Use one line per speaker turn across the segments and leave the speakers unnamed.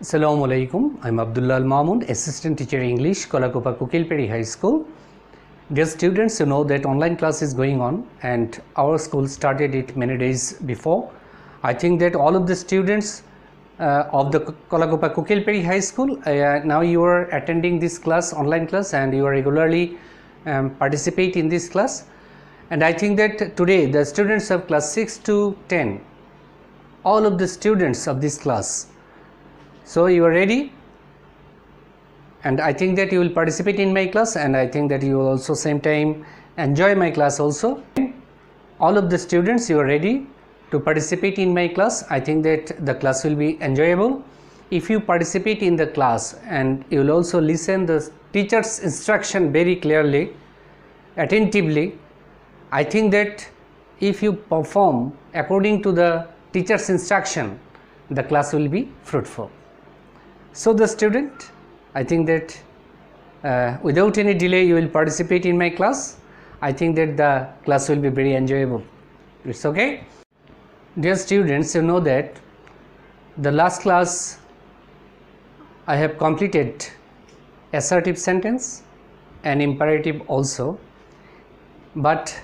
Assalamu alaikum. I'm Abdullah Al Mahmood, Assistant Teacher English, Kolakopa Kukilperi High School. Dear students, you know that online class is going on and our school started it many days before. I think that all of the students of the Kolakopa Kukilperi High School, now you are attending this class, online class, and you are regularly participate in this class. And I think that today the students of class 6 to 10, all of the students of this class, so you are ready, and I think that you will participate in my class, and I think that you will also same time enjoy my class also. All of the students, you are ready to participate in my class. I think that the class will be enjoyable. If you participate in the class and you will also listen the teacher's instruction very clearly, attentively, I think that if you perform according to the teacher's instruction, the class will be fruitful. So the student, I think that without any delay you will participate in my class. I think that the class will be very enjoyable. It's okay? Dear students, you know that the last class I have completed assertive sentence and imperative also, but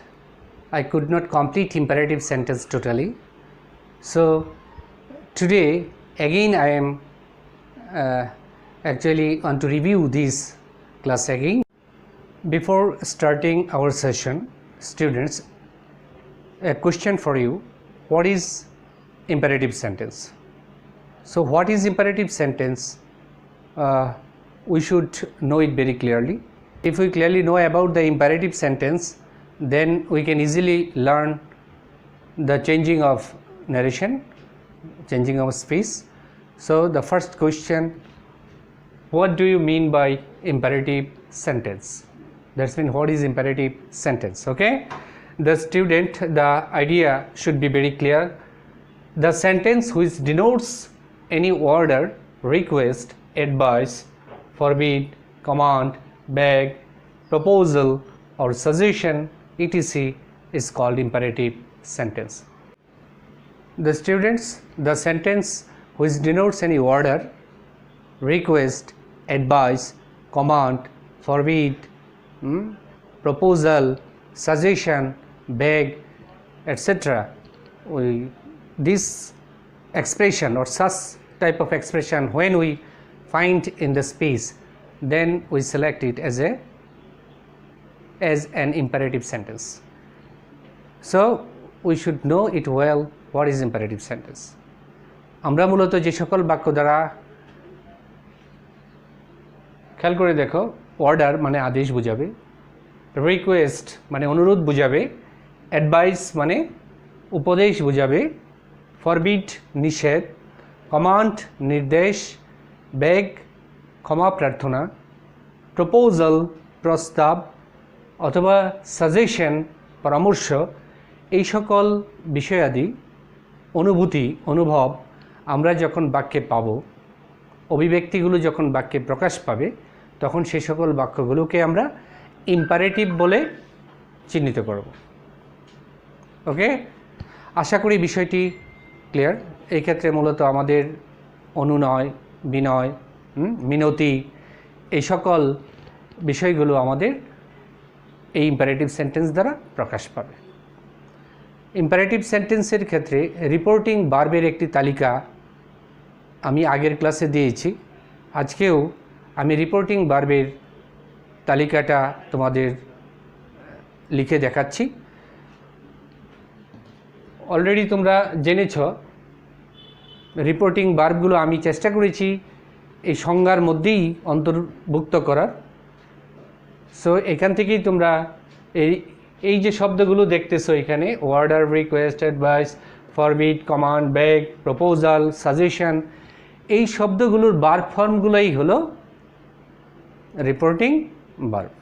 I could not complete imperative sentence totally. So today again I am actually want to review this class again. Before starting our session, students, a question for you: what is imperative sentence? So what is imperative sentence? We should know it very clearly. If we clearly know about the imperative sentence, then we can easily learn the changing of narration, changing of speech. So the first question: what do you mean by imperative sentence? That's mean what is imperative sentence? Okay, the student, the idea should be very clear. The sentence which denotes any order, request, advice, forbid, command, beg, proposal or suggestion, etc. is called imperative sentence. The students, the sentence which denotes any order, request, advice, command, forbid, proposal, suggestion, beg, etc. This expression or such type of expression, when we find in the speech, then we select it as an imperative sentence. So we should know it well, what is imperative sentence. আমরা মূলত যে সকল বাক্য দ্বারা, খেয়াল করে দেখো, order মানে আদেশ বোঝাবে, রিকোয়েস্ট মানে অনুরোধ বোঝাবে, অ্যাডভাইস মানে উপদেশ বোঝাবে, ফরবিড নিষেধ, কমান্ড নির্দেশ, বেগ ক্ষমা প্রার্থনা, প্রপোজাল প্রস্তাব অথবা সাজেশন পরামর্শ, এই সকল বিষয়াদি অনুভূতি অনুভব আমরা যখন বাক্যে পাব, অভিব্যক্তিগুলো যখন বাক্যে প্রকাশ পাবে, তখন সেই সকল বাক্যগুলোকে আমরা ইম্পারেটিভ বলে চিহ্নিত করব। ওকে, আশা করি বিষয়টি ক্লিয়ার। এই ক্ষেত্রে মূলত আমাদের অনুনয়, বিনয়, মিনতি, এই সকল বিষয়গুলো আমাদের এই ইম্পারেটিভ সেন্টেন্স দ্বারা প্রকাশ পাবে। ইম্পারেটিভ সেন্টেন্সের ক্ষেত্রে রিপোর্টিং ভার্বের একটি তালিকা আমি আগের ক্লাসে দিয়েছি। আজকেও আমি রিপোর্টিং ভার্বের তালিকাটা তোমাদের লিখে দেখাচ্ছি। অলরেডি তোমরা জেনেছ রিপোর্টিং ভার্বগুলো আমি চেষ্টা করেছি এই সংজ্ঞার মধ্যেই অন্তর্ভুক্ত করার। সো এখান থেকেই তোমরা এই যে শব্দগুলো দেখতেছো এখানে, order, request, advice, forbid, command, beg, proposal, suggestion, এই শব্দগুলোর ভার্ব ফর্মগুলোই হলো রিপোর্টিং ভার্ব।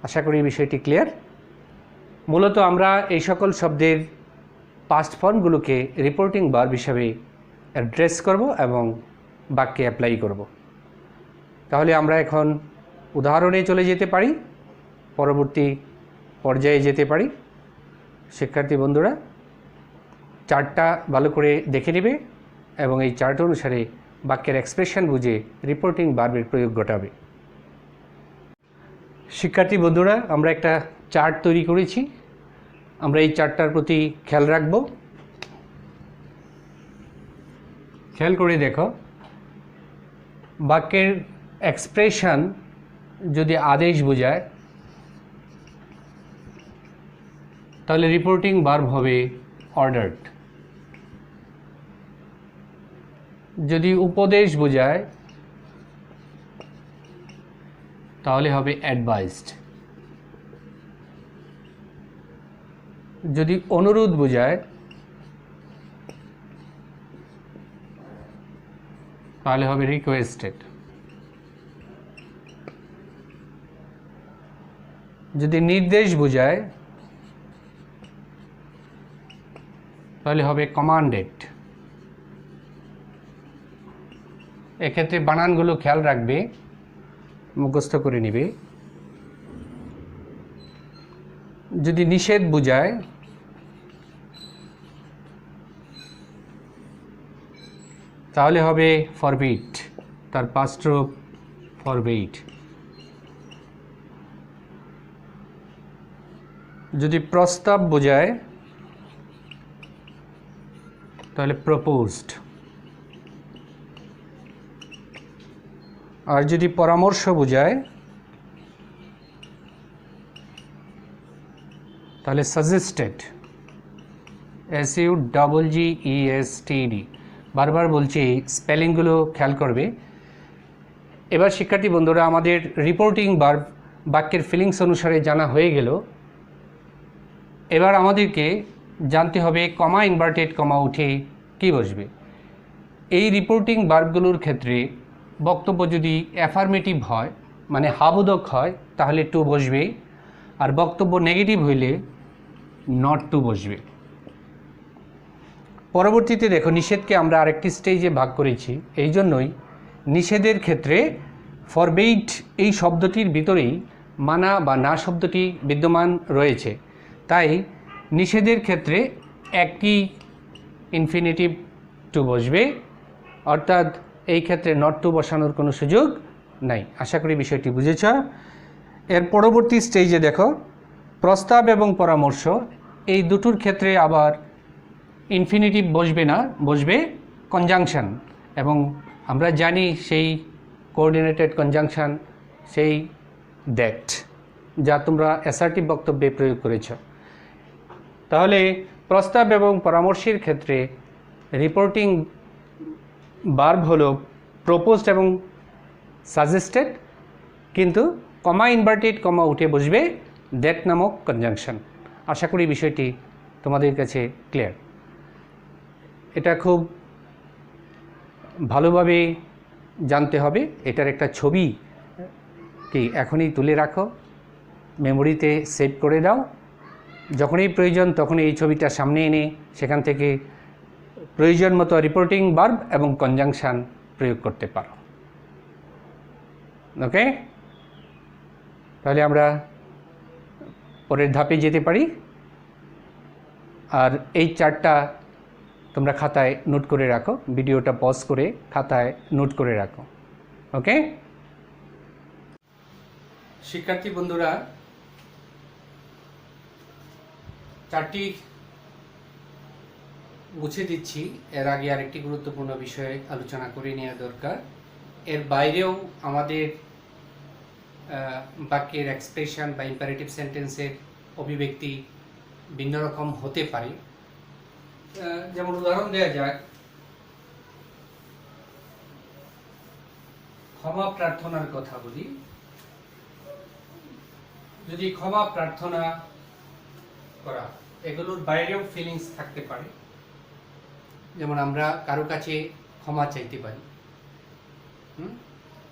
আশা করি বিষয়টি ক্লিয়ার। মূলত আমরা এই সকল শব্দের পাস্ট ফর্মগুলোকে রিপোর্টিং ভার্ব হিসাবে অ্যাড্রেস করব এবং বাক্যে অ্যাপ্লাই করব। তাহলে আমরা এখন উদাহরণে চলে যেতে পারি, পরবর্তী পর্যায়ে যেতে পারি। শিক্ষার্থী বন্ধুরা চার্টটা ভালো করে দেখে নেবে এবং এই চার্ট অনুসারে বাক্যের এক্সপ্রেশন বুঝে রিপোর্টিং ভার্বের প্রয়োগ ঘটাবে। শিক্ষার্থী বন্ধুরা, আমরা একটা চার্ট তৈরি করেছি, আমরা এই চার্টটার প্রতি খেয়াল রাখব। খেয়াল করে দেখো, বাক্যের এক্সপ্রেশন যদি আদেশ বোঝায় তাহলে রিপোর্টিং ভার্ব হবে অর্ডার্ড। যদি উপদেশ বোঝায় তাহলে হবে অ্যাডভাইসড। যদি অনুরোধ বোঝায় তাহলে হবে রিকোয়েস্টেড। যদি নির্দেশ বোঝায় তাহলে হবে কমান্ডেড। এক্ষেত্রে বানানগুলো খেয়াল রাখবে, মুখস্থ করে নিবে। যদি নিষেধ বোঝায় তাহলে হবে ফরবিড, তার পাস্ট রূপ ফরবিড। যদি প্রস্তাব বোঝায় তাহলে প্রপোজড। আর যদি পরামর্শ বোঝায় তাহলে সাজেস্টেড, SUGGESTED। বারবার বলছি, স্পেলিংগুলো খেয়াল করবে। এবার শিক্ষার্থী বন্ধুরা, আমাদের রিপোর্টিং ভার্ব বাক্যের ফিলিংস অনুসারে জানা হয়ে গেল। এবার আমাদেরকে জানতে হবে কমা ইনভার্টেড কমা উঠে কী বসবে। এই রিপোর্টিং ভার্বগুলোর ক্ষেত্রে বক্তব্য যদি অ্যাফার্মেটিভ হয়, মানে হাবোধক হয়, তাহলে টু বসবে। আর বক্তব্য নেগেটিভ হইলে নট টু বসবে। পরবর্তীতে দেখো, নিষেধকে আমরা আরেকটি স্টেজে ভাগ করেছি। এই জন্যই নিষেধের ক্ষেত্রে ফরবেইড এই শব্দটির ভিতরেই মানা বা না শব্দটি বিদ্যমান রয়েছে। তাই নিষেধের ক্ষেত্রে একই ইনফিনিটিভ টু বসবে, অর্থাৎ এই ক্ষেত্রে নট টু বসানোর কোনো সুযোগ নাই। আশা করি বিষয়টি বুঝেছ। এর পরবর্তী স্টেজে দেখো, প্রস্তাব এবং পরামর্শ এই দুটোর ক্ষেত্রে আবার ইনফিনিটিভ বসবে না, বসবে কনজাংশন। এবং আমরা জানি সেই কোঅর্ডিনেটেড কনজাংশন, সেই দ্যাট, যা তোমরা অ্যাসার্টিভ বক্তব্যে প্রয়োগ করেছ। তাহলে প্রস্তাব এবং পরামর্শের ক্ষেত্রে রিপোর্টিং ভার্ব হলো প্রপোজড এবং সাজেস্টেড, কিন্তু কমা ইনভার্টেড কমা উঠে বসবে দ্যাট নামক কনজাংশন। আশা করি বিষয়টি তোমাদের কাছে ক্লিয়ার। এটা খুব ভালোভাবে জানতে হবে। এটার একটা ছবি কি এখনই তুলে রাখো, মেমোরিতে সেভ করে দাও। যখনই প্রয়োজন তখনই এই ছবিটা সামনে এনে সেখান থেকে প্রয়োজন মতো রিপোর্টিং ভার্ব এবং কনজাংশন প্রয়োগ করতে পারো। ওকে, তাহলে আমরা পরের ধাপে যেতে পারি। আর এই চার্টটা তোমরা খাতায় নোট করে রাখো, ভিডিওটা পজ করে খাতায় নোট করে রাখো। ওকে শিক্ষার্থী বন্ধুরা, চার্টটি মুছে দিচ্ছি। এর আগে আরেকটি গুরুত্বপূর্ণ বিষয়ে আলোচনা করে নেওয়া দরকার। এর বাইরেও আমাদের বাক্যের এক্সপ্রেশন বা ইম্পারেটিভ সেন্টেন্সের অভিব্যক্তি ভিন্ন রকম হতে পারে। যেমন উদাহরণ দেওয়া যাক, ক্ষমা প্রার্থনার কথা বলি। যদি ক্ষমা প্রার্থনা করা, এগুলোর বাইরেও ফিলিংস থাকতে পারে। যেমন আমরা কারো কাছে ক্ষমা চাইতে পারি।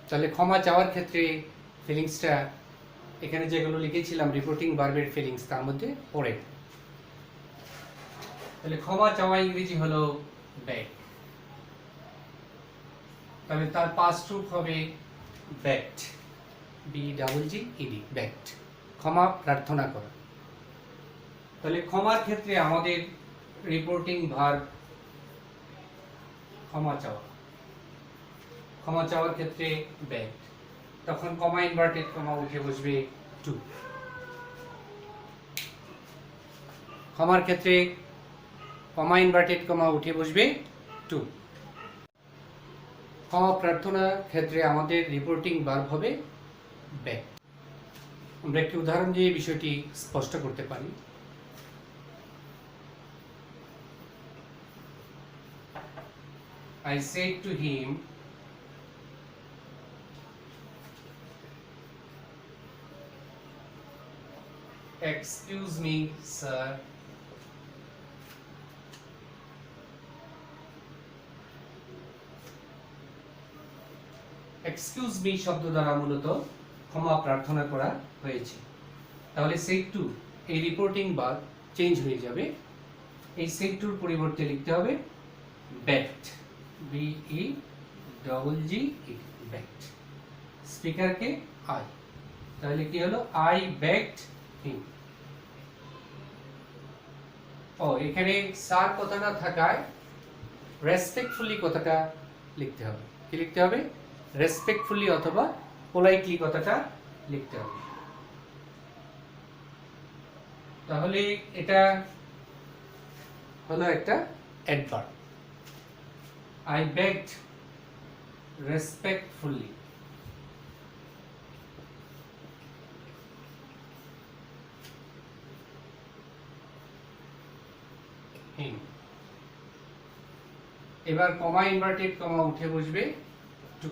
তাহলে ক্ষমা চাওয়ার ক্ষেত্রে ফিলিংসটা এখানে যেগুলো লিখেছিলাম রিপোর্টিং ভার্বের ফিলিংস তার মধ্যে পড়ে। তাহলে ক্ষমা চাওয়া ইংরেজি হলো বেগ, তাহলে তার পাস্ট রূপ হবে বেগড, BEGGED, বেগড, ক্ষমা প্রার্থনা করা। তাহলে ক্ষমার ক্ষেত্রে আমাদের রিপোর্টিং ভার্ব ক্ষমা চাওয়া। ক্ষমা চাওয়ার ক্ষেত্রে begged, তখন কমা ইনভার্টেড কমা উঠে বসবে to। ক্ষমার ক্ষেত্রে কমা ইনভার্টেড কমা উঠে বসবে to। ক্ষমা প্রার্থনার ক্ষেত্রে আমাদের রিপোর্টিং ভার্ব হবে begged। আমরা একটি উদাহরণ দিয়ে বিষয়টি স্পষ্ট করতে পারি। I said to him, excuse me, sir. Excuse me শব্দ দ্বারা মূলত ক্ষমা প্রার্থনা করা হয়েছে। তাহলে said to এই রিপোর্টিং ভার্ব চেঞ্জ হয়ে যাবে। এই said to পরিবর্তে লিখতে হবে begged, B-E-G-G-E, begged। স্পিকারকে I, তাহলে কি হলো I begged him। এখানে স্যার কথাটা থাকায় রেসপেক্টফুলি কথাটা লিখতে হবে। কি লিখতে হবে? রেসপেক্টফুলি অথবা পোলাইটলি কথাটা লিখতে হবে। তাহলে এটা হলো একটা adverb. I begged respectfully। him। এবার কমা ইনভার্টেড কমা উঠে বসবে to।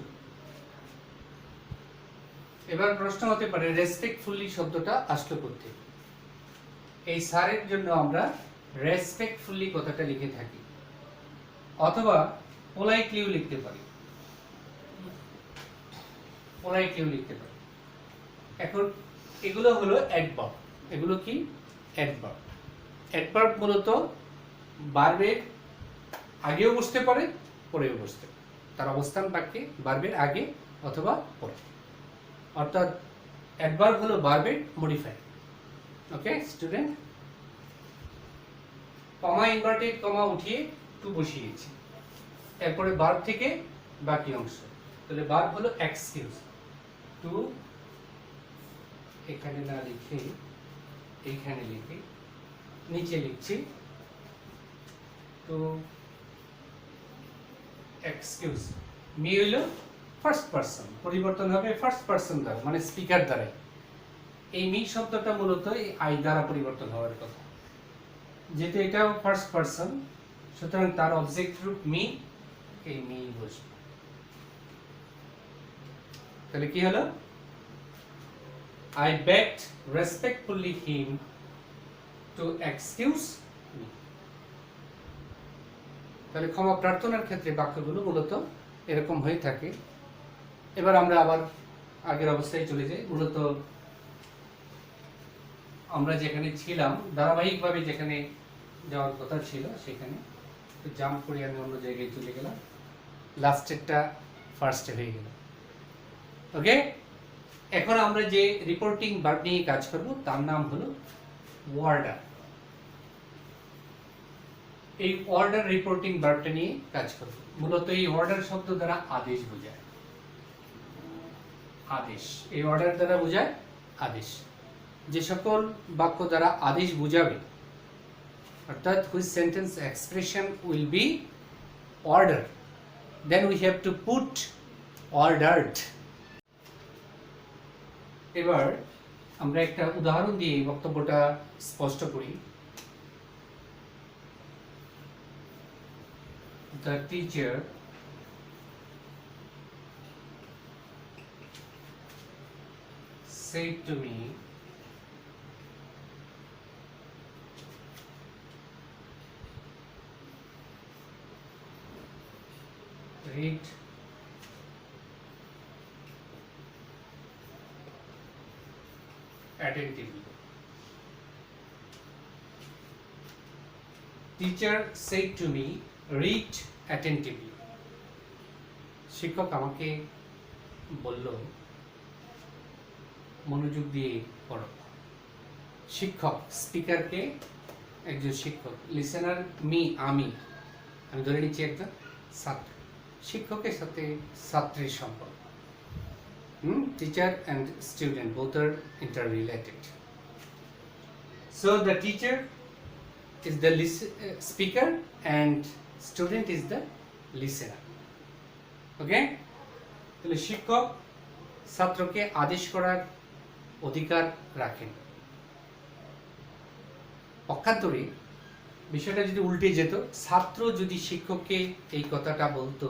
এবার প্রশ্ন হতে পারে রেসপেক্টফুলি শব্দটা আসলো কোথা থেকে? এই স্যারের জন্য আমরা রেসপেক্টফুলি কথাটা লিখে থাকি, অথবা পোলাইটলিও লিখতে পারি। এখন এগুলো হলো অ্যাডভার্ব। এগুলো কি? অ্যাডভার্ব। অ্যাডভার্ব মূলত ভার্বের আগেও বসতে পারে, পরেও বসতে পারে। তার অবস্থান বাক্যে ভার্বের আগে অথবা পরে। অর্থাৎ অ্যাডভার্ব হলো ভার্বের মডিফাই। ওকে স্টুডেন্ট, কমা ইনভার্টেড কমা উঠিয়ে টু বসিয়েছি, এরপরে ভার্ব থেকে বাকি অংশ। তাহলে ভার্ব হলো এক্সকিউজ। টু এখানে না লিখে এইখানে লিখে নিচে লিখছি টু এক্সকিউজ মি হইল ফার্স্ট পারসন, পরিবর্তন হবে ফার্স্ট পারসন দ্বারা, মানে স্পিকার দ্বারাই। এই মি শব্দটা মূলত এই আই দ্বারা পরিবর্তন হওয়ার কথা। যেহেতু এটাও ফার্স্ট পারসন, সুতরাং তার অবজেক্ট রূপ মি, এই মি বসবে। তাহলে কি হলো? I begged respectfully him to excuse me। তাহলে ক্ষমা প্রার্থনার ক্ষেত্রে বাক্যগুলো মূলত এরকম হয়ে থাকে। এবার আমরা আবার আগের অবস্থায় চলে যাই। মূলত আমরা যেখানে ছিলাম, ধারাবাহিকভাবে যেখানে যাওয়ার কথা ছিল সেখানে জাম্প করে আমি অন্য জায়গায় চলে গেলাম। লাস্টেরটা ফার্স্টে হয়ে গেল। ওকে, এখন আমরা যে রিপোর্টিং ভার্ব নিয়ে কাজ করব তার নাম হলো অর্ডার। এই অর্ডার রিপোর্টিং ভার্বটা নিয়ে কাজ করব। মূলত এই অর্ডার শব্দ দ্বারা আদেশ বোঝায়। আদেশ, এই অর্ডার দ্বারা বোঝায় আদেশ। যে সকল বাক্য দ্বারা আদেশ বোঝাবে, অর্থাৎ which sentence expression will be order, then we have to put ordered। এবার আমরা একটা উদাহরণ দিয়ে বক্তব্যটা স্পষ্ট করি। The teacher said to me, read attentively। Teacher said to me, read attentively। শিক্ষক আমাকে বলল মনোযোগ দিয়ে পড়ো। শিক্ষক, স্পিকারকে একজন শিক্ষক, লিসেনার মি আমি ধরে নিচ্ছি একজন ছাত্র। শিক্ষকের সাথে ছাত্রের সম্পর্ক। Teacher and student both are interrelated. So the teacher is the speaker and student is the listener. Okay? তাহলে শিক্ষক ছাত্রকে আদেশ করার অধিকার রাখেন। পক্ষান্তরে বিষয়টা যদি উল্টে যেত, ছাত্র যদি শিক্ষককে এই কথাটা বলতো,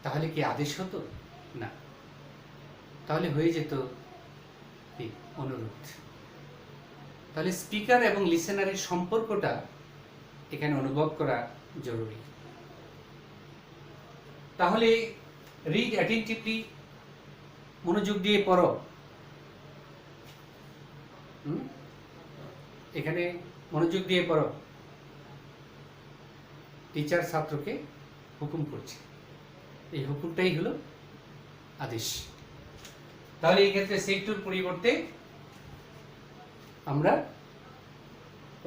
তাহলে কি আদেশ হতো? না, তাহলে হয়ে যেত কি? অনুরোধ। তাহলে স্পিকার এবং লিসেনারের সম্পর্কটা এখানে অনুভব করা জরুরি। তাহলে রিড অ্যাটেন্টিভলি, মনোযোগ দিয়ে পড়ো। এখানে মনোযোগ দিয়ে পড়ো, টিচার ছাত্রকে হুকুম করছে, এই হুকুমটাই হলো আদেশ। তাহলে এই ক্ষেত্রে সেট টুর পরিবর্তে আমরা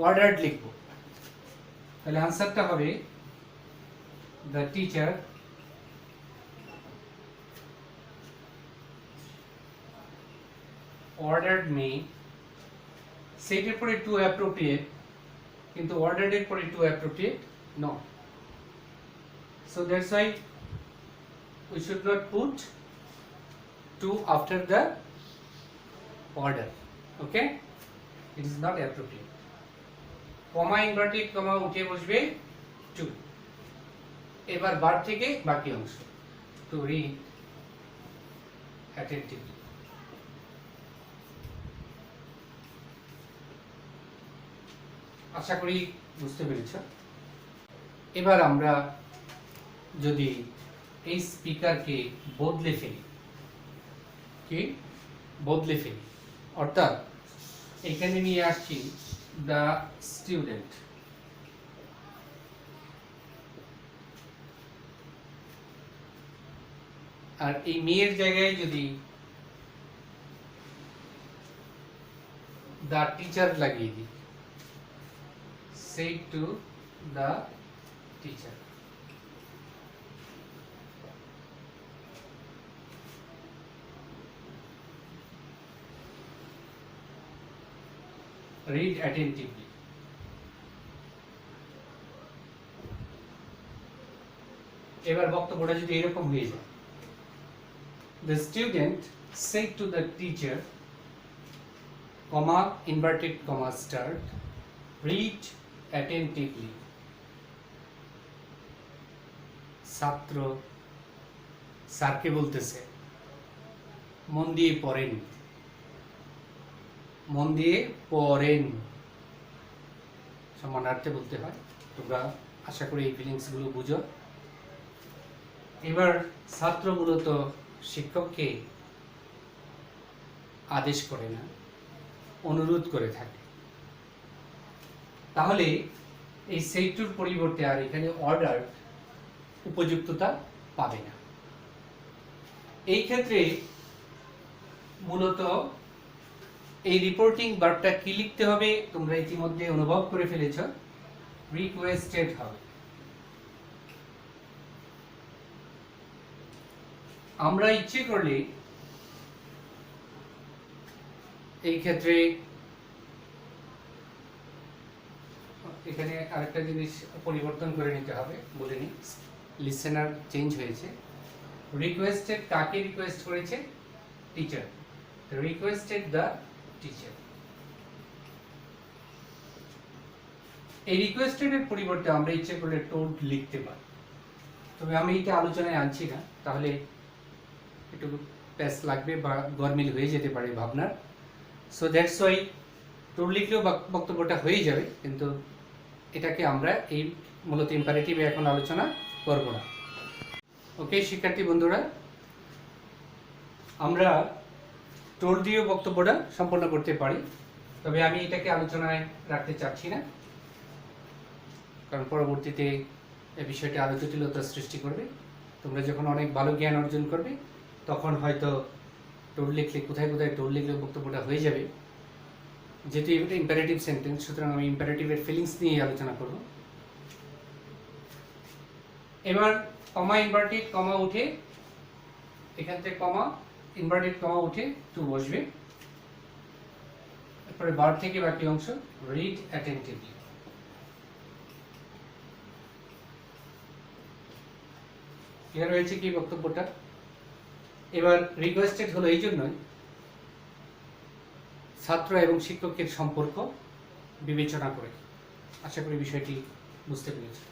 অর্ডার্ড লিখব। তাহলে আনসারটা হবে দ্য টিচার ordered me, সেটের পরে টু অ্যাপ্রোপ্রিয়েট, কিন্তু অর্ডারের পরে to appropriate no, so that's why we should not put to after the order. Okay, it is not appropriate. Comma inverted comma উঠে বসবে টু। এবার ভার্ব থেকে বাকি অংশ, টু রিড অ্যাটেন্টিভলি। আশা করি বুঝতে পেরেছ। এবার আমরা যদি এই স্পিকারকে বদলে ফেলি, কি বদলে ফেলি, অর্থাৎ এখানে নিয়ে আসছি দ্য স্টুডেন্ট, আর এই মেয়ের জায়গায় যদি দ্য টিচার লাগিয়ে দিই, say to the teacher. Read attentively. এবার বক্তব্যটা যদি এরকম হয়ে যায়, the student said to the teacher, comma inverted comma start, read attentively. ছাত্র স্যারকে বলতেছে মন দিয়ে পড়েন, মন দিয়ে পড়েন, সমানার্থে বলতে হয়। তোমরা আশা করি এই ফিলিংস গুলো বুঝো। এবার ছাত্র মূলত শিক্ষককে আদেশ করে না, অনুরোধ করে থাকে। তাহলে এই সেইটুর পরিবর্তে আর এখানে অর্ডার উপযুক্ততা পাবে না। এই ক্ষেত্রে মূলত এই রিপোর্টিং ভার্বটা কি লিখতে হবে তোমরা ইতিমধ্যে অনুভব করে ফেলেছ, রিকোয়েস্টেড হবে। আমরা ইচ্ছে করলে এই ক্ষেত্রে এখানে আরেকটা জিনিস পরিবর্তন করে নিতে হবে, বলে নিই। লিসেনার চেঞ্জ হয়েছে। রিকোয়েস্টেড কাকে রিকোয়েস্ট করেছে? টিচার। Requested the teacher. এই রিকোয়েস্টেড এর পরিবর্তে আমরা ইচ্ছে করলে টোল্ড লিখতে পারি, তবে আমি এটা আলোচনায় আনছি না, তাহলে একটু প্যাস লাগবে বা গরমিল হয়ে যেতে পারে ভাবনার। সো দ্যাটস ওয়াই টোল্ড লিখলেও বক্তব্যটা হয়ে যাবে, কিন্তু এটাকে আমরা এই মূলত ইম্পারেটিভে এখন আলোচনা করব না। ওকে শিক্ষার্থী বন্ধুরা, আমরা টোল্ড দিয়েও বক্তব্যটা সম্পন্ন করতে পারি, তবে আমি এটাকে আলোচনায় রাখতে চাচ্ছি না, কারণ পরবর্তীতে এই বিষয়টি আরও জটিলতা সৃষ্টি করবে। তোমরা যখন অনেক ভালো জ্ঞান অর্জন করবে তখন হয়তো টোল্ড লিখলে কোথায় কোথায় টোল্ড লিখলে বক্তব্যটা হয়ে যাবে। যেহেতু এটা ইম্পারেটিভ সেন্টেন্স, সুতরাং আমি ইম্পারেটিভের ফিলিংস নিয়ে আলোচনা করব। এবার কমা ইনভার্টেড কমা উঠে এখান থেকে কমা ইনভার্টেড কমা উঠে টু বসবে, তারপরে ভার্ব থেকে বাকি অংশ রিড অ্যাটেন্টিভলি। ক্লিয়ার হয়েছে কি বক্তব্যটা? এবার রিকোয়েস্টেড হলো এই জন্যই ছাত্র এবং শিক্ষকের সম্পর্ক বিবেচনা করে। আশা করি বিষয়টি বুঝতে পেরেছি।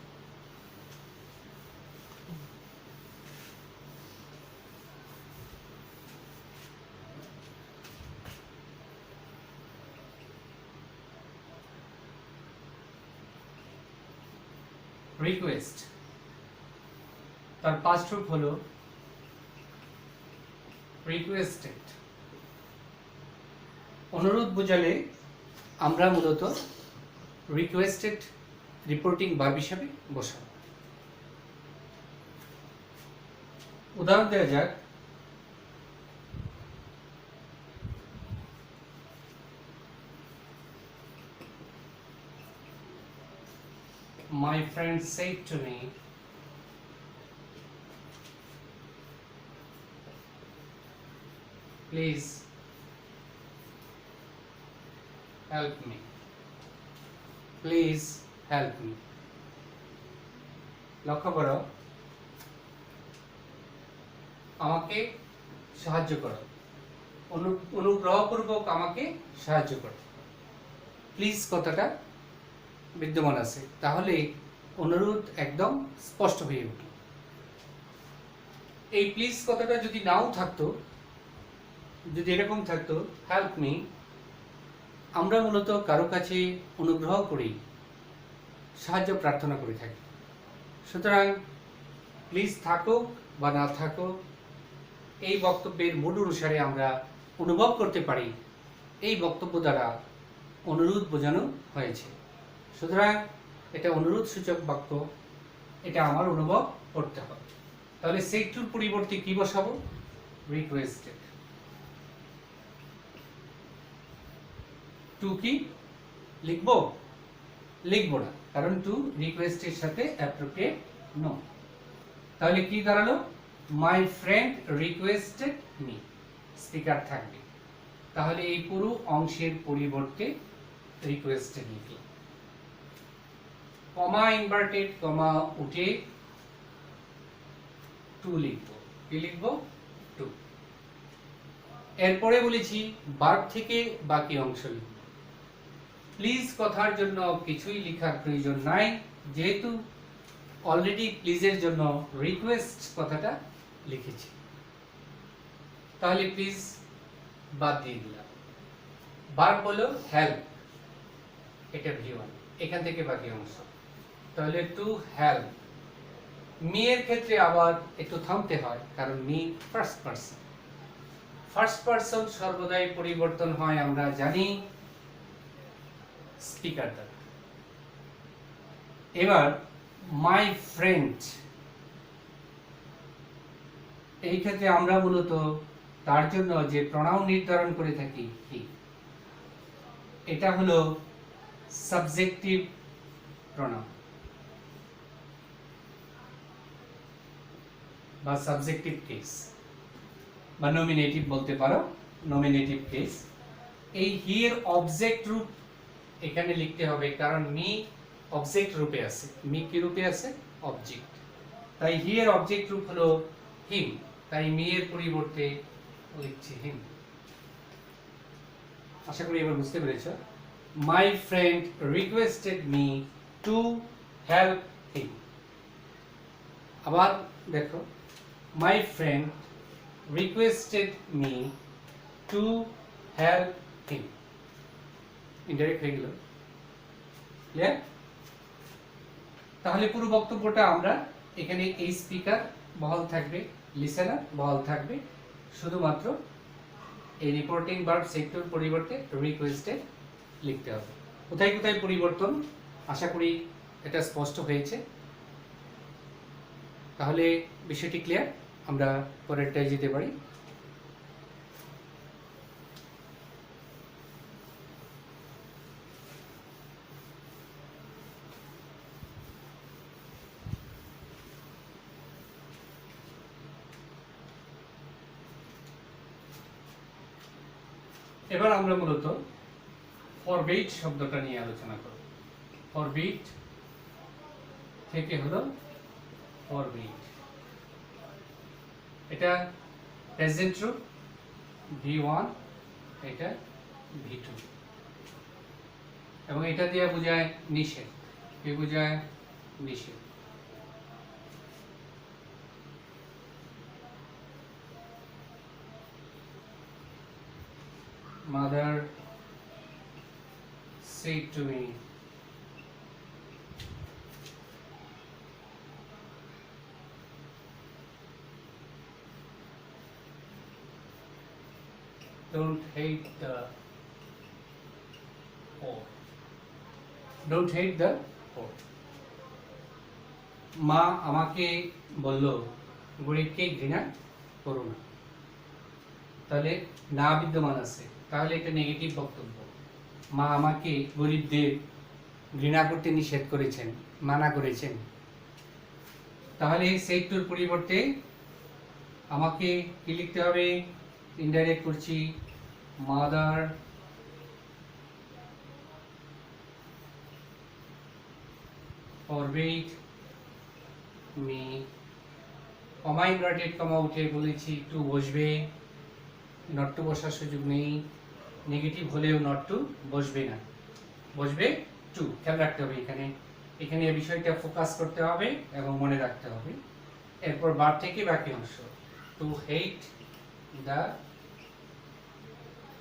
রিকোয়েস্ট তার পাস্ট রূপ হলো রিকোয়েস্টেড। অনুরোধ বোঝালে আমরা মূলত রিকোয়েস্টেড রিপোর্টিং ভার্ব হিসাবে বসাবো। উদাহরণ দেওয়া যাক, my friend said to me, please help me, please help me। লক্ষ্য করো, আমাকে সাহায্য করো, অনুগ্রহপূর্বক আমাকে সাহায্য করো। প্লিজ কথাটা বিদ্যমান আছে, তাহলে অনুরোধ একদম স্পষ্ট হয়ে উঠল। এই প্লিজ কথাটা যদি নাও থাকতো, যদি এরকম থাকতো হেল্প মি, আমরা মূলত কারো কাছে অনুগ্রহ করি, সাহায্য প্রার্থনা করে থাকি। সুতরাং প্লিজ থাকুক বা না থাকুক, এই বক্তব্যের মুড অনুসারে আমরা অনুভব করতে পারি এই বক্তব্য দ্বারা অনুরোধ বোঝানো হয়েছে। সুতরাং এটা অনুরোধ সূচক বাক্য, এটা আমার অনুভব করতে হবে। তাহলে সেড টুর পরিবর্তে কি বসাবো? রিকোয়েস্টেড। টু কি লিখবো? লিখবো না, কারণ টু রিকোয়েস্টের সাথে অ্যাপ্রোপ্রিয়েট নয়। তাহলে কি দাঁড়ালো? My friend requested me, speaker থাকবে। তাহলে এই পুরো অংশের পরিবর্তে রিকোয়েস্টেড লিখলাম। কমা ইনভার্টেড কমা উঠে টু লিখবো। কি লিখবো? টু। এরপরে বলেছি ভার্ব থেকে বাকি অংশ লিখব। প্লিজ কথার জন্য কিছুই লেখার প্রয়োজন নাই, যেহেতু অলরেডি প্লিজের জন্য রিকোয়েস্ট কথাটা লিখেছি। তাহলে প্লিজ বাদ দিয়ে দিলাম। ভার্ব হলো হেল্প, এটা V1, এখান থেকে বাকি অংশ। তাহলে টু হেল্প। মি এর ক্ষেত্রে আবার একটু থামতে হয়, কারণ me first person. First person সর্বদাই পরিবর্তন হয় আমরা জানি স্পিকার দ্বারা। এবার মাই ফ্রেন্ড, এই ক্ষেত্রে আমরা মূলত তার জন্য যে প্রনাউন নির্ধারণ করে থাকি হি, এটা হলো সাবজেক্টিভ প্রনাউন বা সাবজেক্টিভ কেস বা নমিনেটিভ বলতে পারো, নমিনেটিভ কেস। এই হি এর অবজেক্ট রূপ এখানে লিখতে হবে, কারণ মি অবজেক্ট রূপে আছে। মি কি রূপে আছে? অবজেক্ট। তাই হি এর অবজেক্ট রূপ হলো হিম, তাই মি এর পরিবর্তে লিখছি হিম। আশা করি এবার বুঝতে পেরেছ। My friend requested me to help him. আবার দেখো, my friend requested me to help him. Indirect হয়ে গেল। ক্লিয়ার? তাহলে পুরো বক্তব্যটা আমরা এখানে এই স্পিকার বহাল থাকবে, লিসেনার বহাল থাকবে, শুধুমাত্র এই রিপোর্টিং ভার্ব সেক্টর পরিবর্তে রিকোয়েস্টেড লিখতে হবে। কোথায় কোথায় পরিবর্তন, আশা করি এটা স্পষ্ট হয়েছে। তাহলে বিষয়টি ক্লিয়ার, আমরা পরেরটায় যেতে পারি। এবার আমরা মূলত ফরবিট শব্দটা নিয়ে আলোচনা করব। ফরবিট থেকে হলো ফরবিট, এটা প্রেজেন্ট রূপ V1, এটা V2, এবং এটা দিয়ে বোঝায় নিষেধ। কি বোঝায়? নিষেধ। Mother said to me, don't hate the poor. Don't hate the poor. মা আমাকে বলল গরিবকে ঘৃণা করো না। তাহলে না বিদ্যমান আছে, তাহলে এটা নেগেটিভ বক্তব্য। মা আমাকে গরিবদের ঘৃণা করতে নিষেধ করেছেন, মানা করেছেন। তাহলে সেট টুর পরিবর্তে আমাকে কি লিখতে হবে? ইনডাইরেক্ট করছি, mother forbade me, comma inverted comma উঠে বলেছি টু বসবে, নট টু বসার সুযোগ নেই। নেগেটিভ হলেও নট টু বসবে না, বসবে টু। খেয়াল রাখতে হবে এখানে, এখানে এই বিষয়টা ফোকাস করতে হবে এবং মনে রাখতে হবে। এরপর বার থেকে বাকি অংশ, টু হেট দ্য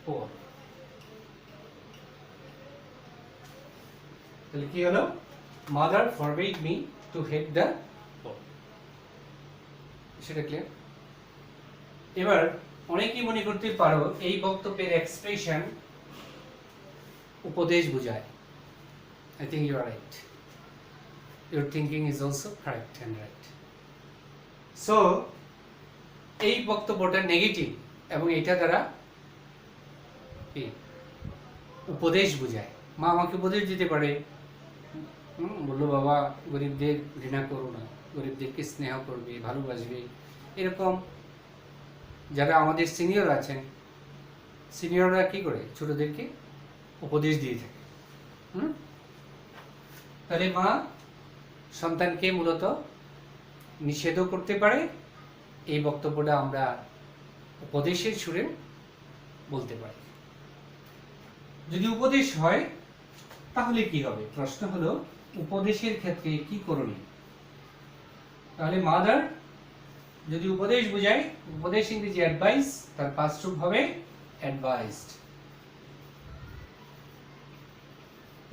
পোর। তাহলে কি হলো? Mother forbid me two hate the পোর। সেটা ক্লিয়ার? এবার অনেকেই মনে করতে পারো এই বক্তব্যের এক্সপ্রেশন উপদেশ বোঝায়। I think you are right. Your thinking is also correct and right. So এই বক্তব্যটা নেগেটিভ এবং এটা দ্বারা উপদেশ বোঝায়। মা আমাকে উপদেশ দিতে পারে, বললো বাবা গরিবদের ঘৃণা করো না, গরিবদেরকে স্নেহ করবে, ভালোবাসবে। এরকম যারা আমাদের সিনিয়র আছেন, সিনিয়ররা কি করে? ছোটদেরকে উপদেশ দিয়ে থাকে। তাহলে মা সন্তানকে মূলত নিষেধও করতে পারে। এই বক্তব্যটা আমরা উপদেশের সুরে বলতে পারি। যদি উপদেশ হয় তাহলে কি হবে? প্রশ্ন হলো উপদেশের ক্ষেত্রে কি করণীয়? তাহলে মাদার যদি উপদেশ বোঝায়, উপদেশ ইংরেজি অ্যাডভাইস, তার পাস্ট রূপ হবে অ্যাডভাইসড।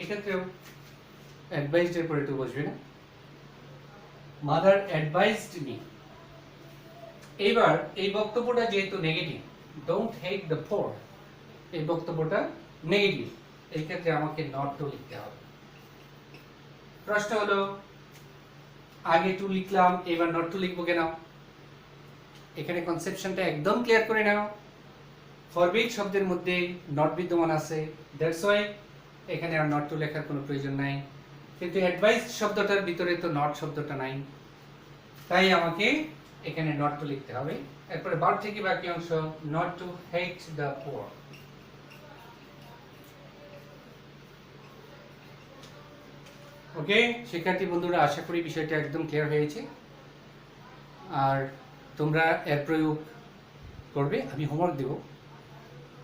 এক্ষেত্রেও অ্যাডভাইসড এর পরে তো বসবে না, মাদার অ্যাডভাইসড মি। এবার এই বক্তব্যটা যেহেতু নেগেটিভ, ডোন্ট হেট দ্য পোর, এই বক্তব্যটা নেগেটিভ, এই ক্ষেত্রে আমাকে নট টু লিখতে হবে। প্রশ্ন হলো আগে টু লিখলাম, এবার নট টু লিখবো কেন? এখানে কনসেপশনটা একদম ক্লিয়ার করে নাও। ফরবিড শব্দের মধ্যে নট বিদ্যমান আছে, দ্যাটস ওয়াই এখানে আর নট টু লেখার কোনো প্রয়োজন নাই। কিন্তু অ্যাডভাইস শব্দটার ভিতরে তো নট শব্দটা নাই, তাই আমাকে এখানে নট টু লিখতে হবে। এরপরে বার থেকে বাকি অংশ, not to hate the poor. Okay শিক্ষার্থী বন্ধুরা, আশা করি বিষয়টা একদম ক্লিয়ার হয়েছে। আর তোমরা এর প্রয়োগ করবে, আমি হোমওয়ার্ক দেব,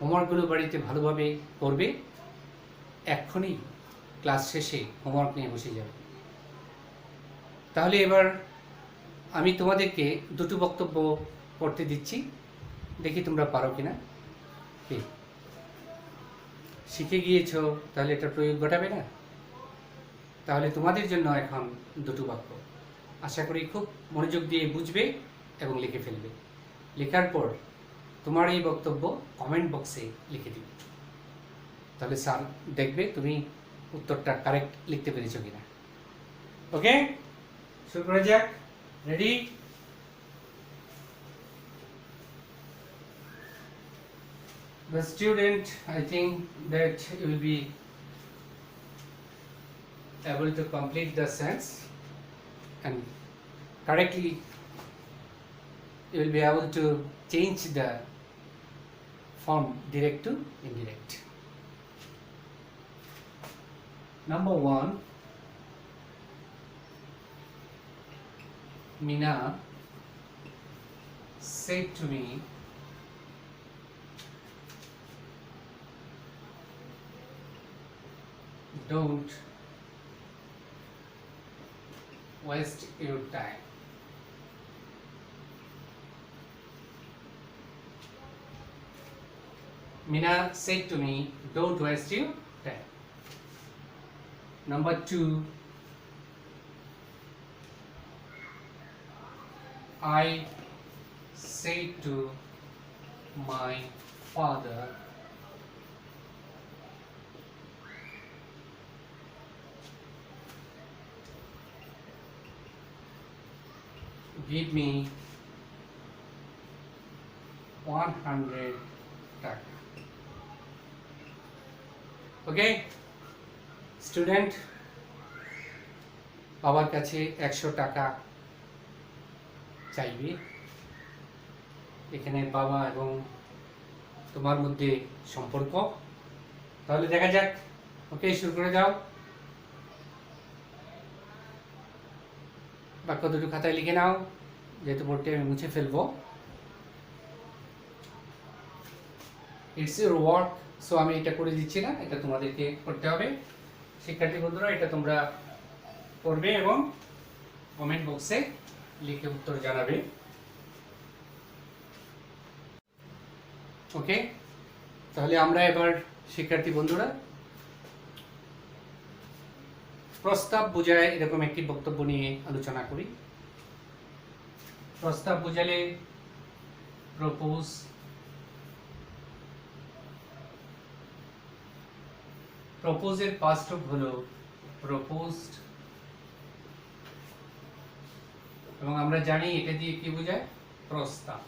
হোমওয়ার্কগুলো বাড়িতে ভালোভাবে করবে। এক্ষুনি ক্লাস শেষে হোমওয়ার্ক নিয়ে বসে যাবে। তাহলে এবার আমি তোমাদেরকে দুটো বক্তব্য পড়তে দিচ্ছি, দেখি তোমরা পারো কিনা। কি শিখে গিয়েছো, তাহলে এটা প্রয়োগ ঘটাবে না? তাহলে তোমাদের জন্য এখন দুটো বাক্য, আশা করি খুব মনোযোগ দিয়ে বুঝবে এবং লিখে ফেলবে। লেখার পর তোমার এই বক্তব্য কমেন্ট বক্সে লিখে দিবে, তাহলে স্যার দেখবে তুমি উত্তরটা কারেক্ট লিখতে পেরেছো কিনা। ওকে, শুরু করা যাক। Ready? The student, I think that you will be able to complete the sentence and correctly you will be able to change the from direct to indirect. Number 1, Mina said to me, don't waste your time. Mina said to me, don't waste your time. Number 2, I said to my father, give me 100 টাকা. ওকে student, বাবার কাছে 100 টাকা চাইবে। এখানে বাবা এবং তোমার মধ্যে সম্পর্ক, তাহলে দেখা যাক। ওকে শুরু করে দাও। বাক্য দুটো খাতায় লিখে নাও, যেহেতু বোর্ডটি আমি মুছে ফেলবো। ইটস ইউর ওয়ার্ক, সো আমি এটা করে দিচ্ছি না, এটা তোমাদেরকে করতে হবে। শিক্ষার্থী বন্ধুরা, এটা তোমরা করবে এবং কমেন্ট বক্সে লিখে উত্তর জানাবে। ওকে, তাহলে আমরা এবার শিক্ষার্থী বন্ধুরা প্রস্তাব বোঝায় এরকম একটি বক্তব্য নিয়ে আলোচনা করি। প্রস্তাব বোঝালে প্রপোজ, প্রপোজের পাস্ট রূপ হলো প্রপোজড, এবং আমরা জানি এটা দিয়ে কি বোঝায়, প্রস্তাব।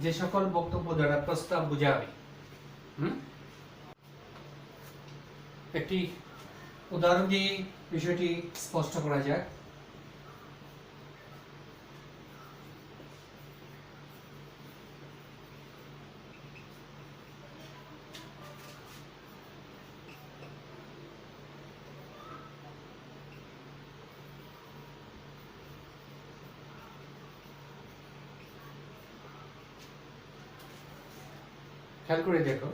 যে সকল বক্তব্য দ্বারা প্রস্তাব বোঝাবে, একটি উদাহরণ দিয়ে বিষয়টি স্পষ্ট করা যায়। খেয়াল করে দেখো,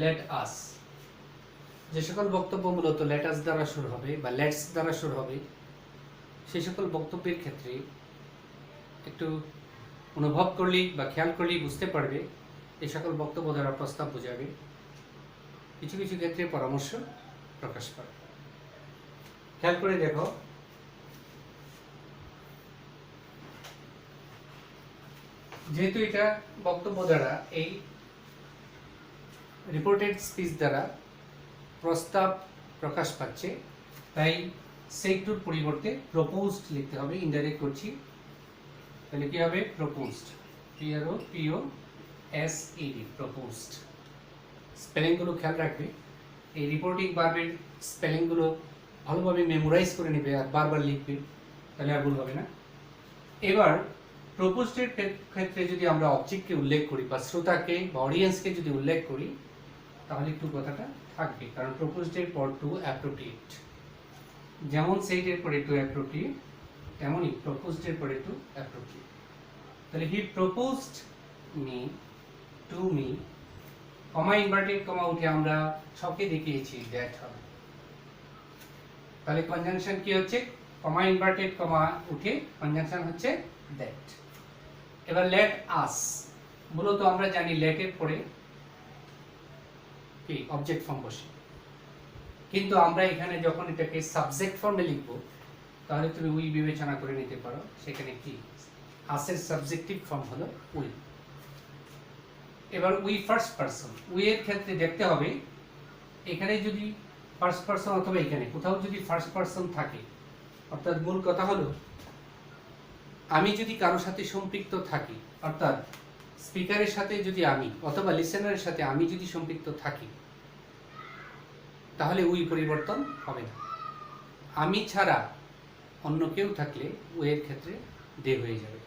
লেট আস, যে সকল বক্তব্য মূলত লেট আস দ্বারা শুরু হবে বা লেটস দ্বারা শুরু হবে, সেই সকল বক্তব্যের ক্ষেত্রে একটু অনুভব করলেই বা খেয়াল করলেই বুঝতে পারবে এই সকল বক্তব্য দ্বারা প্রস্তাব বোঝাবে, কিছু কিছু ক্ষেত্রে পরামর্শ প্রকাশ পায়। খেয়াল করে দেখো, যেহেতু এটা বক্তব্য দ্বারা, এই রিপোর্টেড স্পিচ দ্বারা প্রস্তাব প্রকাশ পাচ্ছে, তাই সেইটুর পরিবর্তে প্রপোজড লিখতে হবে। ইনডাইরেক্ট করছি, তাহলে কি হবে, প্রপোজড, PROPOSED, প্রপোজড। স্পেলিংগুলো খেয়াল রাখবে, এই রিপোর্টিং ভার্বের স্পেলিংগুলো ভালোভাবে মেমোরাইজ করে নেবে আর বারবার লিখবে, তাহলে আর ভুল হবে না। এবার প্রপোজডের ক্ষেত্রে যদি আমরা অবজেক্টকে উল্লেখ করি বা শ্রোতাকে বা অডিয়েন্সকে যদি উল্লেখ করি, তাহলে একটু কথাটা থাকবে, কারণ প্রপোজডের পর টু অ্যাপ্রোপ্রিয়েট। যেমন সেইটের পরে টু অ্যাপ্রোপ্রিয়েট, তেমনই প্রপোজডের পরে টু অ্যাপ্রোপ্রিয়েট। তাহলে he proposed me to me, comma inverted comma উঠে আমরা ছকে দেখিয়েছি দ্যাট হবে। তাহলে কনজাংশন কি হচ্ছে, কমা ইনভার্টেড কমা উঠে কনজাংশন হচ্ছে দ্যাট। এবার লেট আস, মূলত আমরা জানি লেটের পরে কি অবজেক্ট ফর্ম বসে, কিন্তু আমরা এখানে যখন এটাকে সাবজেক্ট ফর্মে লিখব, তাহলে তুমি উই বিবেচনা করে নিতে পারো, সেখানে কি আসের সাবজেক্টিভ ফর্ম হলো উই। এবার উই ফার্স্ট পারসন, উই এর ক্ষেত্রে দেখতে হবে এখানে যদি ফার্স্ট পারসন অথবা এখানে কোথাও যদি ফার্স্ট পারসন থাকে, অর্থাৎ মূল কথা হলো আমি যদি কারোর সাথে সম্পৃক্ত থাকি, অর্থাৎ স্পিকারের সাথে যদি আমি অথবা লিসেনারের সাথে আমি যদি সম্পৃক্ত থাকি, তাহলে উই পরিবর্তন হবে না। আমি ছাড়া অন্য কেউ থাকলে উই এর ক্ষেত্রে দে হয়ে যাবে।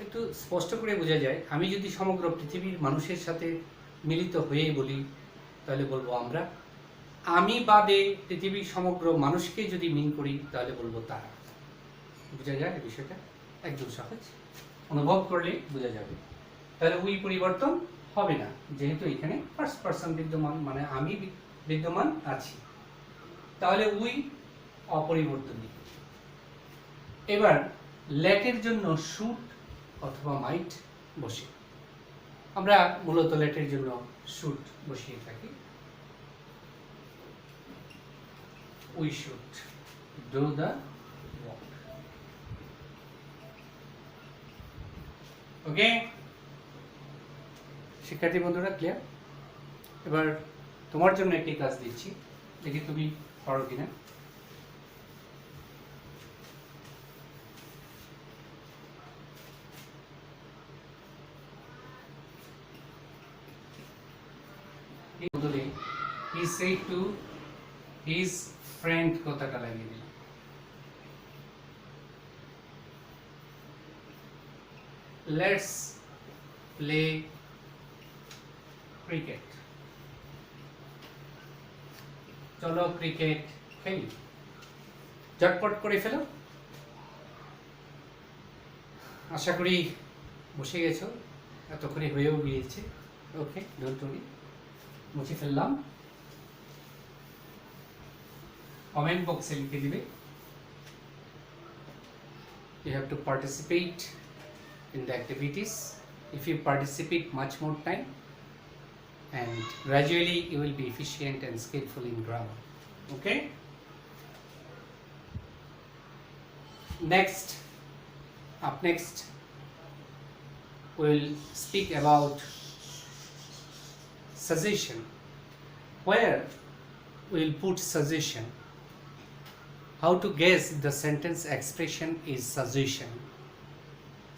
একটু স্পষ্ট করে বোঝা যায়। আমি যদি সমগ্র পৃথিবীর মানুষের সাথে মিলিত হয়ে বলি তাহলে বলবো আমরা। আমি বাদে পৃথিবীর সমগ্র মানুষকে যদি মিন করি তাহলে বলবো তারা। বোঝা যায় এই বিষয়টা একদম সহজ, অনুভব করলে বোঝা যাবে। তাহলে উই পরিবর্তন হবে না, যেহেতু এখানে ফার্স্ট পারসন বিদ্যমান, মানে আমি বিদ্যমান আছি, তাহলে উই অপরিবর্তনীয়। এবার লেটের জন্য শুড অথবা মাইট বসে, আমরা মূলত লেটের জন্য শুড বসিয়ে থাকি। We should do the work. Okay শিক্ষার্থী বন্ধুরা, ক্লিয়ার? এবার তোমার জন্য একটি কাজ দিচ্ছি, দেখি তুমি পারো কিনা। He said to his friend কথাটা লাগিয়ে দিল। Let's play cricket. চলো ক্রিকেট খেলি। ঝটপট করে ফেলো। আশা করি বসে গেছো, এতক্ষণে হয়েও গিয়েছে। ওকে, ডোন্ট ওয়ারি, মুছে ফেললাম। কমেন্ট বক্সে লিখে দিবে। You have to participate in the activities. If you participate much more time, and gradually you will be efficient and skillful in grammar. Okay? Up next we will speak about suggestion. Where we will put suggestion? How to guess the sentence expression is suggestion.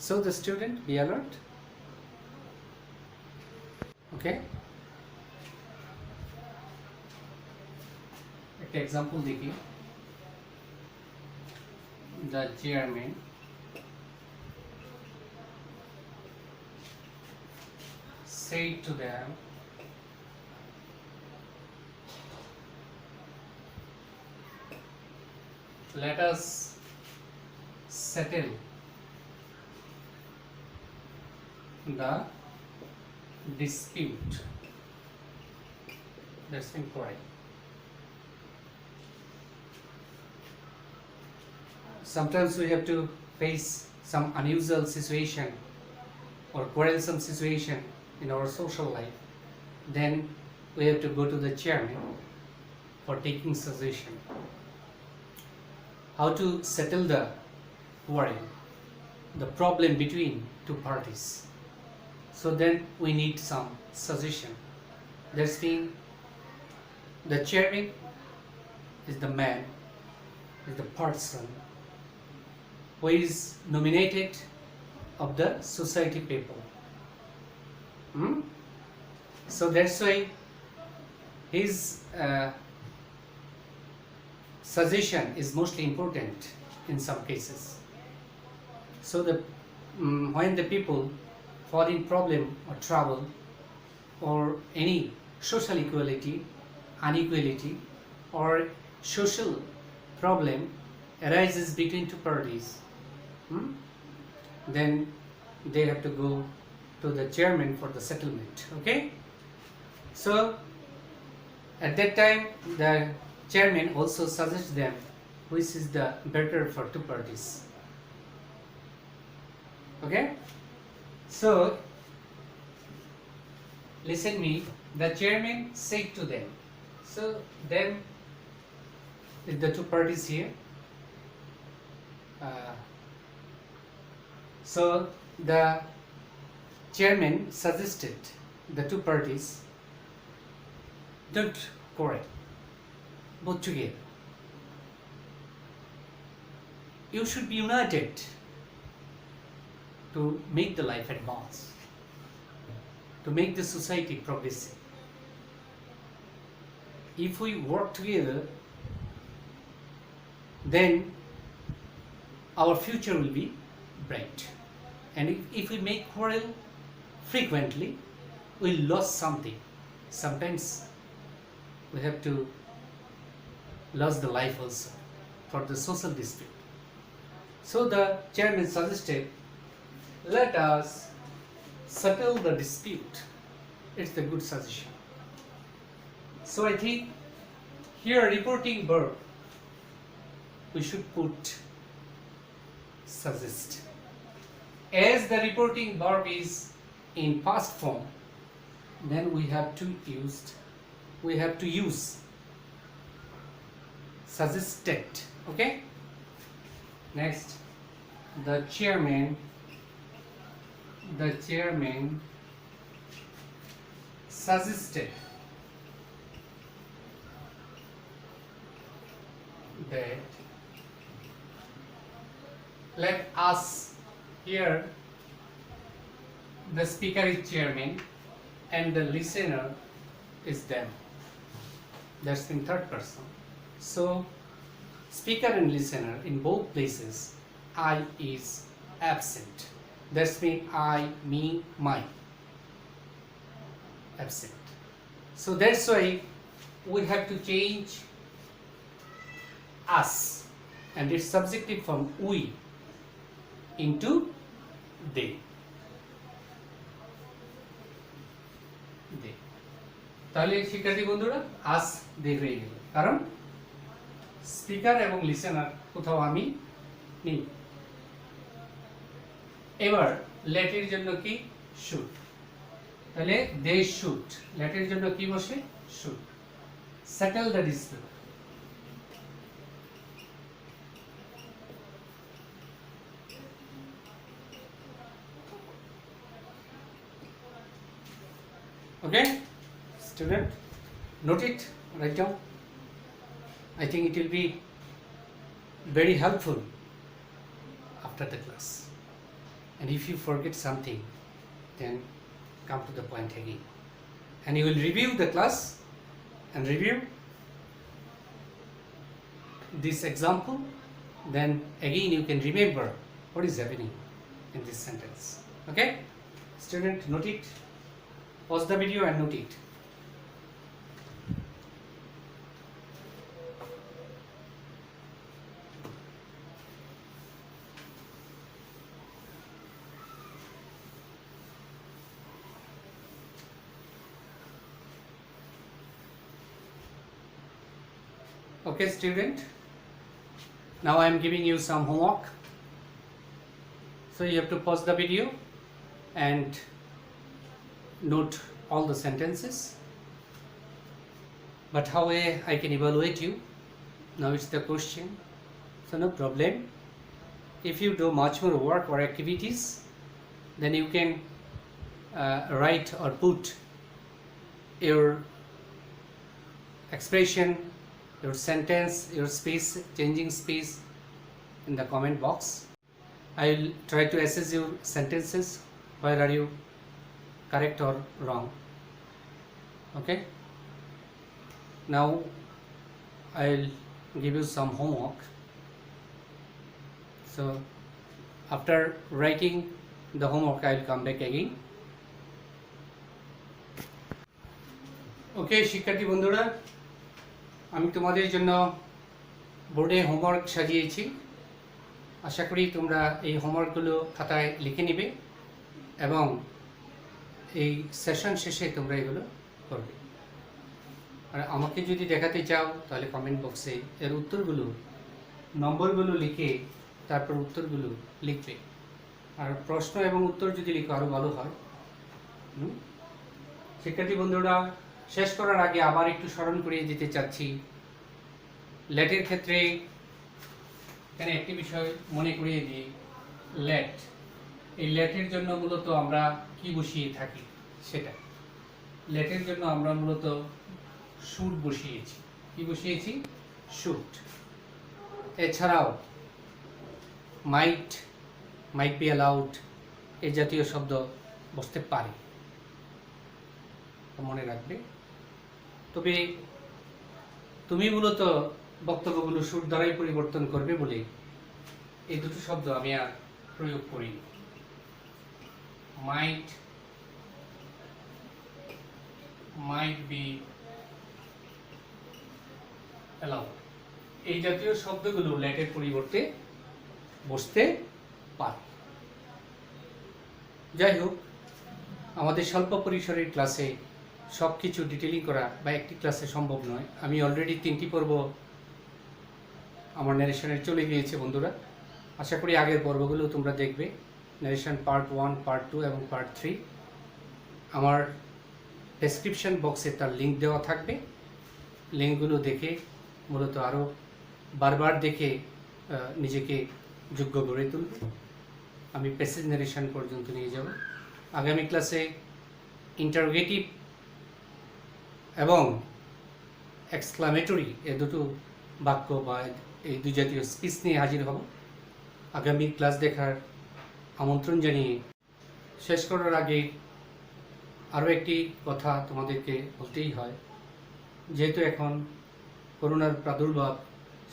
So the student, be alert. Okay? An example देखिए। The chairman said to them, let us settle the dispute. That's incorrect. Sometimes we have to face some unusual situation or quarrelsome situation in our social life. Then we have to go to the chairman for taking suggestion. How to settle the quarrel, the problem between two parties. So then we need some suggestion. That's mean the chairman is the man, is the person who is nominated of the society people. So that's why his suggestion is mostly important in some cases. So when the people fall in problem or trouble or any social inequality or social problem arises between two parties, then they have to go to the chairman for the settlement. Okay, so at that time the chairman also suggests them which is the better for two parties. Okay, so listen me. The chairman said to them, so them is the two parties here. So the chairman suggested the two parties, don't quarrel, both together. You should be united to make the life advance, to make the society progressive. If we work together, then our future will be bright. And if we make quarrel frequently, we lose something. Sometimes we have to lose the life also for the social dispute. So the chairman suggested, let us settle the dispute. It's a good suggestion. So I think here reporting verb, we should put suggest. As the reporting verb is in past form, then we have to use suggested. Okay? Next, the chairman suggested that let us, here the speaker is chairman and the listener is them. That's in third person. So speaker and listener in both places, I is absent. That's mean I, me, my, absent. So that's why we have to change us and its subjective from we into they. তাহলে শিক্ষার্থী বন্ধুরা আজ দে হয়ে গেল, কারণ speaker এবং listener কোথাও আমি নেই। এবার লেটের জন্য কি শুড, তাহলে দে শুড, লেটের জন্য কি বসে should. Settle the dispute, okay student, note it, write down. I think it will be very helpful after the class, and if you forget something then come to the point again and you will review the class and review this example, then again you can remember what is happening in this sentence. Okay student, note it, pause the video and note it. Okay student, now I am giving you some homework, so you have to pause the video and note all the sentences. But how I can evaluate you, now it's the question. So no problem, if you do much more work or activities, then you can write or put your expression, your sentence, your space, changing space in the comment box. I will try to assess your sentences, where are you correct or wrong. Okay, now I'll give you some homework. So after writing the homework I'll come back again. Okay শিক্ষার্থী বন্ধুরা, আমি তোমাদের জন্য বোর্ডে homework সাজিয়েছি, আশা করি তোমরা এই হোমওয়ার্কগুলো খাতায় লিখে নেবে এবং এই সেশন শেষে তোমরা এগুলো করবে। আর আমাকে যদি দেখাতে চাও তাহলে কমেন্ট বক্সে এর উত্তরগুলো, নম্বরগুলো লিখে তারপর উত্তরগুলো লিখবে। আর প্রশ্ন এবং উত্তর যদি লিখো আরও ভালো হয়। শিক্ষার্থী বন্ধুরা, শেষ করার আগে আবার একটু স্মরণ করিয়ে দিতে চাচ্ছি, লেটের ক্ষেত্রে এখানে একটি বিষয় মনে করিয়ে দিই। লেট, এই লেটের জন্য মূলত আমরা কি বসিয়ে থাকি, সেটা লেটের জন্য আমরা মূলত শুড বসিয়েছি। কি বসিয়েছি? শুড। এছাড়াও মাইট, মাইট বি অ্যালাউড, এই জাতীয় শব্দ বসতে পারে, মনে রাখবে। তবে তুমি মূলত বক্তব্যগুলো সুর দ্বারাই পরিবর্তন করবে বলে এই দুটো শব্দ আমি আর প্রয়োগ করিনি। might be allowed এই জাতীয় শব্দগুলো লেটের পরিবর্তে বসতে পারে। যাই হোক, আমাদের স্বল্প পরিসরের ক্লাসে সব কিছু ডিটেলিং করা বা একটি ক্লাসে সম্ভব নয়। আমি অলরেডি 3টি পর্ব আমার ন্যারেশনের চলে গিয়েছে বন্ধুরা। আশা করি আগের পর্বগুলো তোমরা দেখবে, ন্যারেশন পার্ট 1, পার্ট 2 এবং পার্ট 3। আমার ডেসক্রিপশন বক্সে তার লিঙ্ক দেওয়া থাকবে। লিঙ্কগুলো দেখে মূলত আরও বারবার দেখে নিজেকে যোগ্য গড়ে তুলবে। আমি প্যাসেজ ন্যারেশন পর্যন্ত নিয়ে যাব। আগামী ক্লাসে ইন্টারোগেটিভ এবং এক্সক্লামেটরি এ দুটো বাক্য বা এই দুই জাতীয় স্পিচ নিয়ে হাজির হব। আগামী ক্লাস দেখার আমন্ত্রণ জানিয়ে শেষ করার আগে আরও একটি কথা তোমাদেরকে বলতেই হয়, যেহেতু এখন করোনার প্রাদুর্ভাব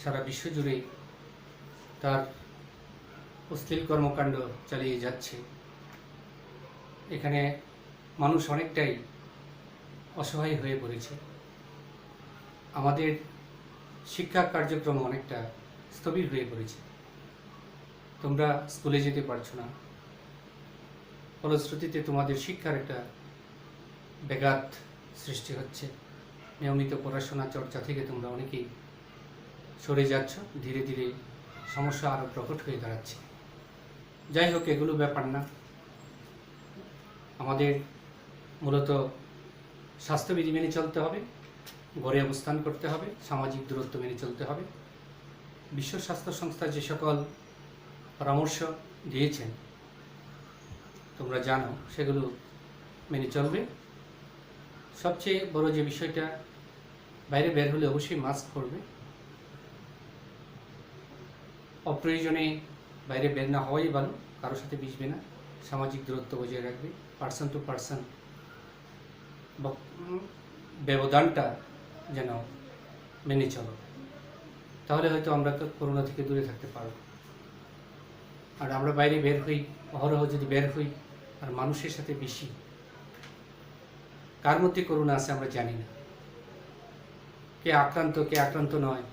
সারা বিশ্ব জুড়ে তার অশ্লীল কর্মকাণ্ড চালিয়ে যাচ্ছে, এখানে মানুষ অনেকটাই অসহায় হয়ে পড়েছে। আমাদের শিক্ষা কার্যক্রম অনেকটা স্থবির হয়ে পড়েছে। তোমরা স্কুলে যেতে পারছো না, ফলশ্রুতিতে তোমাদের শিক্ষার একটা ব্যাঘাত সৃষ্টি হচ্ছে। নিয়মিত পড়াশোনা চর্চা থেকে তোমরা অনেকেই সরে যাচ্ছ, ধীরে ধীরে সমস্যা আরও প্রকট হয়ে দাঁড়াচ্ছে। যাই হোক, এগুলো ব্যাপার না। আমাদের মূলত স্বাস্থ্যবিধি মেনে চলতে হবে, ঘরে অবস্থান করতে হবে, সামাজিক দূরত্ব মেনে চলতে হবে। বিশ্ব স্বাস্থ্য সংস্থা যে সকল পরামর্শ দিয়েছেন তোমরা জানো, সেগুলো মেনে চলবে। সবচেয়ে বড় যে বিষয়টা, বাইরে বের হলে অবশ্যই মাস্ক পরবে। অপ্রয়োজনে বাইরে বের না হওয়াই ভালো, কারোর সাথে মিশবে না, সামাজিক দূরত্ব বজায় রাখবে, পার্সন টু পার্সন ব্যবধানটা যেন মেনে চলো, তাহলে হয়তো আমরা করোনা থেকে দূরে থাকতে পারব। আর আমরা বাইরে বের হই, অহরহ যদি বের হই আর মানুষের সাথে বেশি, কার মধ্যে করোনা আছে আমরা জানি না, কে আক্রান্ত নয়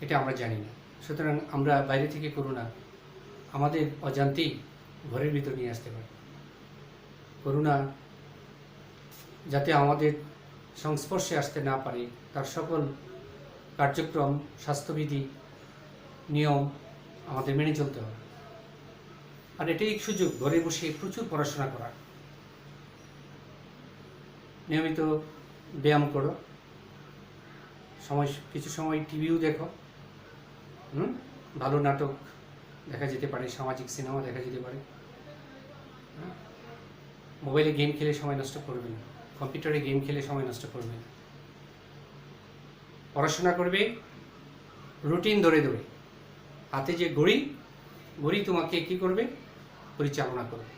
এটা আমরা জানি না। সুতরাং আমরা বাইরে থেকে করোনা আমাদের অজান্তেই ঘরের ভিতর নিয়ে আসতে পারি। করোনা যাতে আমাদের সংস্পর্শে আসতে না পারে তার সকল কার্যক্রম, স্বাস্থ্যবিধি, নিয়ম আমাদের মেনে চলতে হবে। আর এটাই সুযোগ ঘরে বসে প্রচুর পড়াশোনা করা। নিয়মিত ব্যায়াম করো, কিছু সময় টিভিও দেখো, ভালো নাটক দেখা যেতে পারে, সামাজিক সিনেমা দেখা যেতে পারে। মোবাইলে গেম খেলে সময় নষ্ট করবে না, কম্পিউটারে গেম খেলে সময় নষ্ট করবে না। পড়াশোনা করবে রুটিন ধরে ধরে। হাতে যে ঘড়ি তোমাকে কি করবে, পরিচালনা করবে।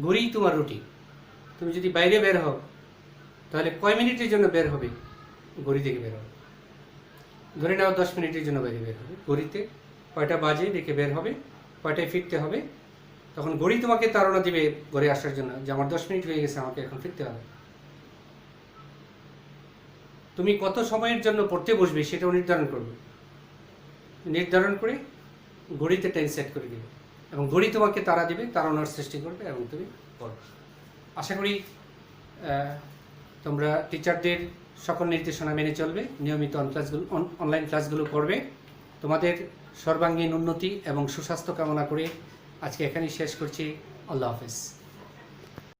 ঘড়ি তোমার রুটিন। তুমি যদি বাইরে বের হও তাহলে কয় মিনিটের জন্য বের হবে, ঘড়ি থেকে বের হবে। ধরে নাও 10 মিনিটের জন্য বাইরে বের হবে, ঘড়িতে কয়টা বাজে দেখে বের হবে, কয়টায় ফিরতে হবে, তখন ঘড়ি তোমাকে তাড়না দিবে ঘরে আসার জন্য, যে আমার 10 মিনিট হয়ে গেছে, আমাকে এখন ফিরতে হবে। তুমি কত সময়ের জন্য পড়তে বসবে সেটাও নির্ধারণ করে ঘড়িতে টাইম সেট করে দিবে, এবং ঘড়ি তোমাকে তাড়া দিবে, তাড়নার সৃষ্টি করবে এবং তুমি পড়বে। আশা করি তোমরা টিচারদের সকল নির্দেশনা মেনে চলবে, নিয়মিত অনলাইন ক্লাসগুলো করবে। তোমাদের সর্বাঙ্গীন উন্নতি এবং সুস্বাস্থ্য কামনা করে আজকে এখানেই শেষ করছি। আল্লাহ হাফেজ।